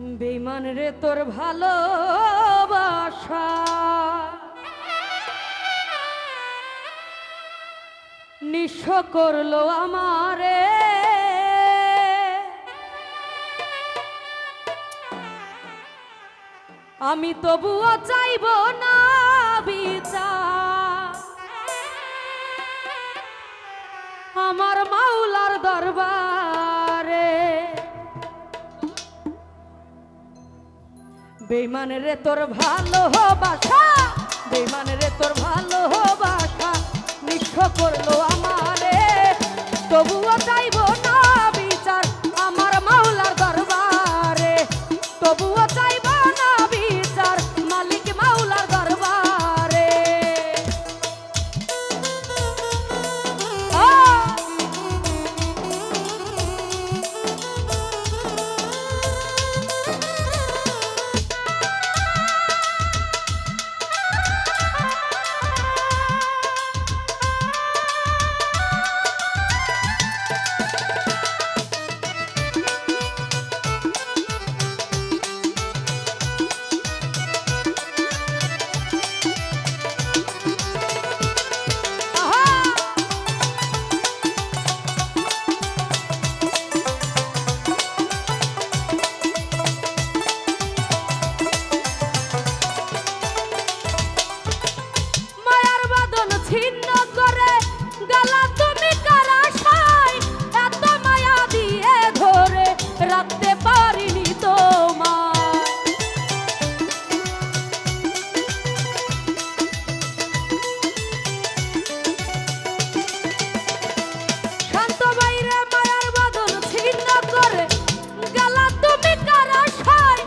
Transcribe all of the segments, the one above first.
বেঈমান রে তোর ভালোবাসা নিঃস্ব করলো আমারে। আমি তবুও চাইব না বিচার আমার মাওলার দরবারে। বেঈমান রে তোর ভালোবাসা, বেঈমান রে তোর ভালোবাসা নিঃস্ব করলো আমারে। তবুও চাইব না বিচার আমার মাওলার দরবারে, তবুও চাইব না বিচার মালিক মাওলার দরবারে। রাখতে পারিনি তোমায়, শান্ত বাইরে মায়ার বাঁধন ছিন্ন করে গেলা তুমি কার আশায়।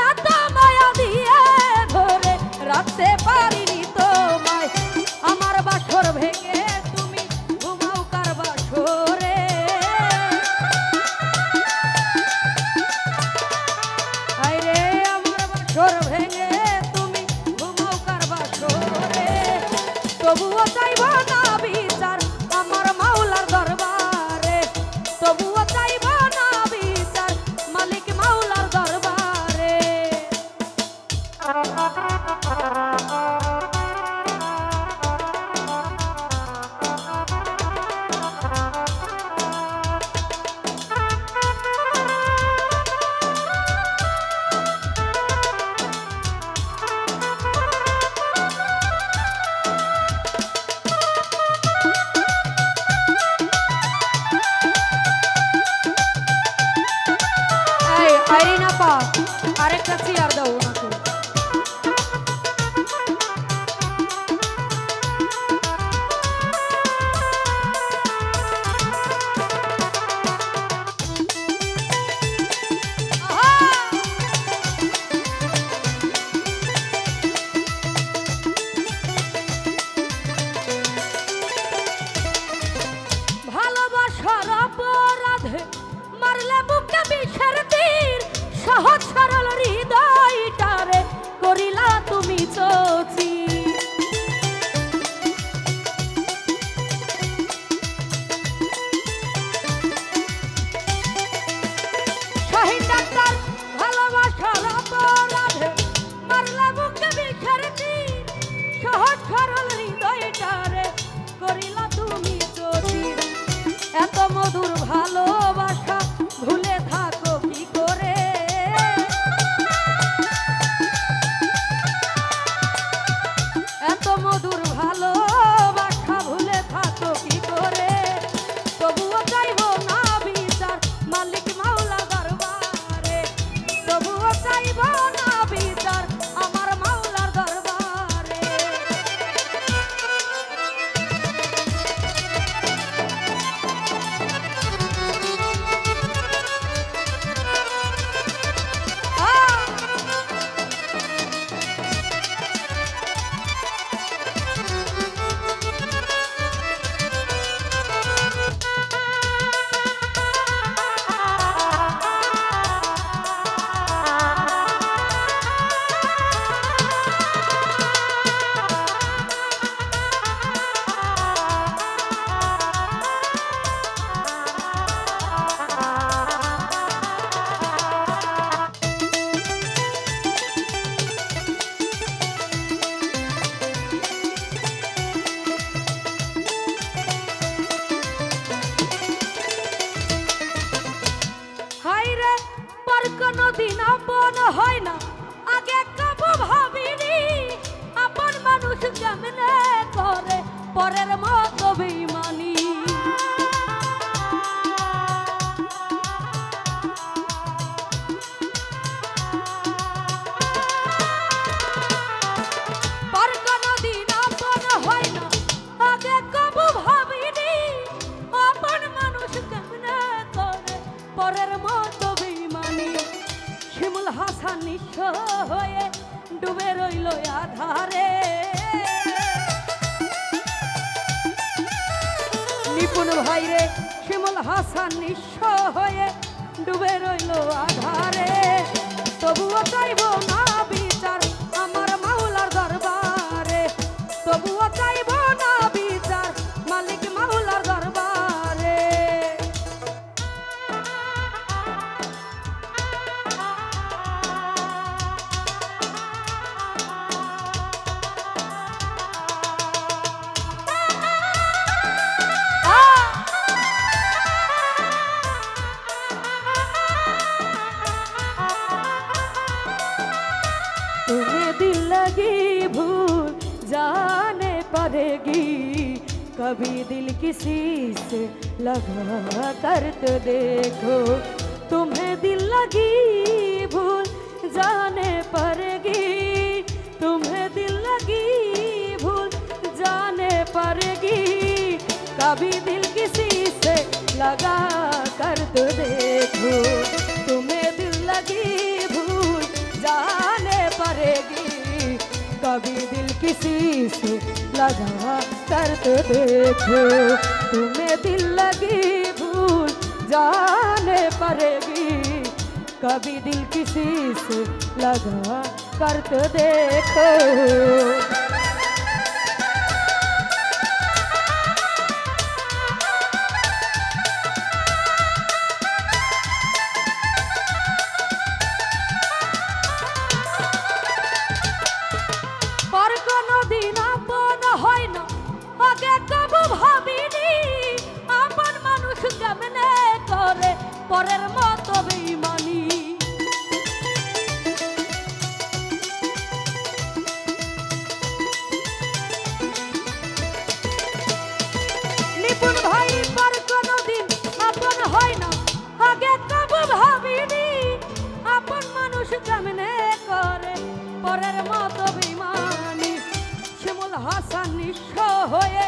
এত মায়া দিয়ে ধরে রাখতে পারিনি তোমায়, আমার বাসর ভেঙে তুমি ঘুমাও কার বাসরে। বাসর ভেঙে তুমি ঘুমাও কার বাসরে। তবুও চাইব না বিচার আমার মাওলার দরবারে, তবুও চাইব না বিচার মালিক মাওলার দরবারে। আইরিনা পা আরেকটা চেয়ার দাও ওনাকে। ভালোবাসার অপরাধে মারলে বুকে বিষের তীর, সহজ সরল হৃদয়টারে করিলা তুমি চোচি। শাহিন ডাক্তার ভালোবাসার অপরাধে মারলে বুকে বিষের তীর, সহজ সরল হৃদয়টারে করিলা তুমি চোচি। এত মধুর ভালোবাসা ভুলে থাকো কি করে, এত মধুর ভালোবাসা ভুলে থাকো কি করে। তবুও চাইব না বিচার মালিক মাওলা দরবারে, তবুও চাইব না বিচার আমার মাওলার দরবারে। কোনদিন আপন হয় না আগে কবু ভাবিনি আপন মানুষ কেমনে করে পরের মতো বেঈমানি পর কোনদিন আপন হয় না আগে কবু ভাবিনি আপন মানুষ কেমনে করে পরের মতো বেঈমানি শিমুল হাসান নিঃস্ব হয়ে ডুবে রইল আধারে নিপুণ ভাইরে শিমুল হাসান নিঃস্ব হয়ে ডুবে রইল আধারে তবুও চাইব না বিচার আমার মাওলার দরবারে তবুও চাইব না বিচার মালিক মাওলার দরবারে तुम्हें दिल लगी भूल जाने पड़ेगी कभी दिल किसी से लगा कर तो देखो तुम्हें दिल लगी भूल जाने पड़ेगी तुम्हें दिल लगी भूल जाने पड़ेगी कभी दिल किसी से लगा कर तो देखो तुम्हें दिल लगी भूल जाने पड़ेगी कभी दिल किसी से लगा कर तो देखो तुम्हें दिल लगी भूल जाने पड़ेगी कभी दिल किसी से लगा कर तो देखो কেমনে করে পরের মতো বেঈমানি নিপুণ ভাই পর কোনদিন আপন হয় না আগে কবু ভাবিনি আপন মানুষ কেমনে করে পরের মতো বেঈমানি শিমুল হাসান নিঃস্ব হয়ে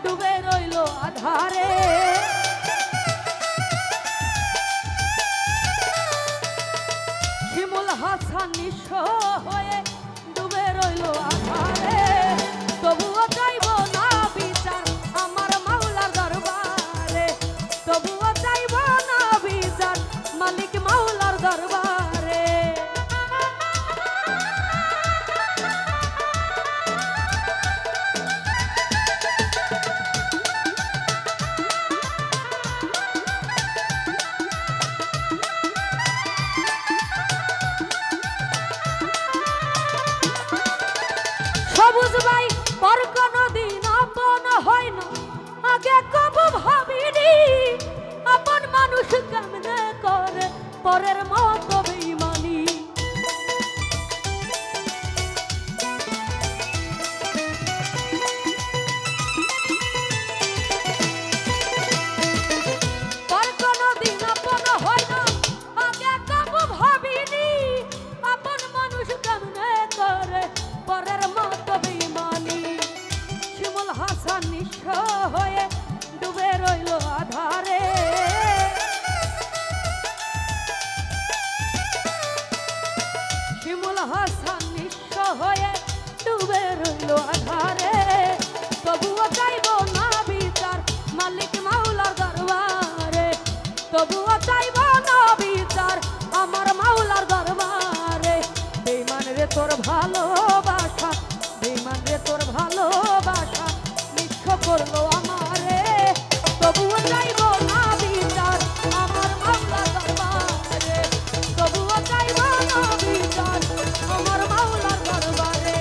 ডুবে রইল আধারে শিমুল হাসান নিঃস্ব হয়ে ডুবে রইল আধারে তবুও চাইব না বিচার আমার মাওলার দরবারে তবুও চাইব না বিচার মালিক মাওলার দরবারে সবুজ ভাই পর কোনদিন আপন হয় না আগে কবু ভাবিনি আপন মানুষ কেমনে করে পরের মতো বেঈমানি পর কোনদিন আপন হয় না আগে কবু ভাবিনি আপন মানুষ কেমনে করে পরের মতো বেঈমানি শিমুল হাসান নিঃস্ব হয়ে ডুবে রইল আধারে শিমুল হাসান নিঃস্ব হয়ে ডুবে রইল আধারে তবুও চাইব না বিচার মালিক মাওলার দরবারে তবুও চাইব না বিচার আমার মাওলার দরবারে বেঈমান রে তোর ভালোবাসা বেঈমান রে তোর ভালোবাসা নিঃস্ব করলো আমারে তবুও চাইব না বিচার আমার মাওলার দরবারে তবুও চাইব না বিচার আমার মাওলার দরবারে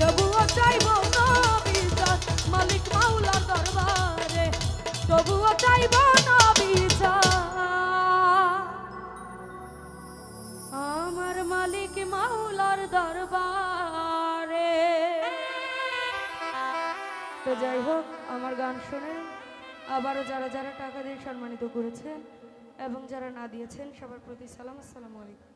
তবুও চাইব না বিচার মালিক মাওলার দরবারে তবুও চাইব না বিচার মালিক মাওলার দরবারে। তো যাই হোক, আমার গান শুনে আবারও যারা যারা টাকা দিয়ে সম্মানিত করেছেন এবং যারা না দিয়েছেন সবার প্রতি সালাম, আসসালামু আলাইকুম।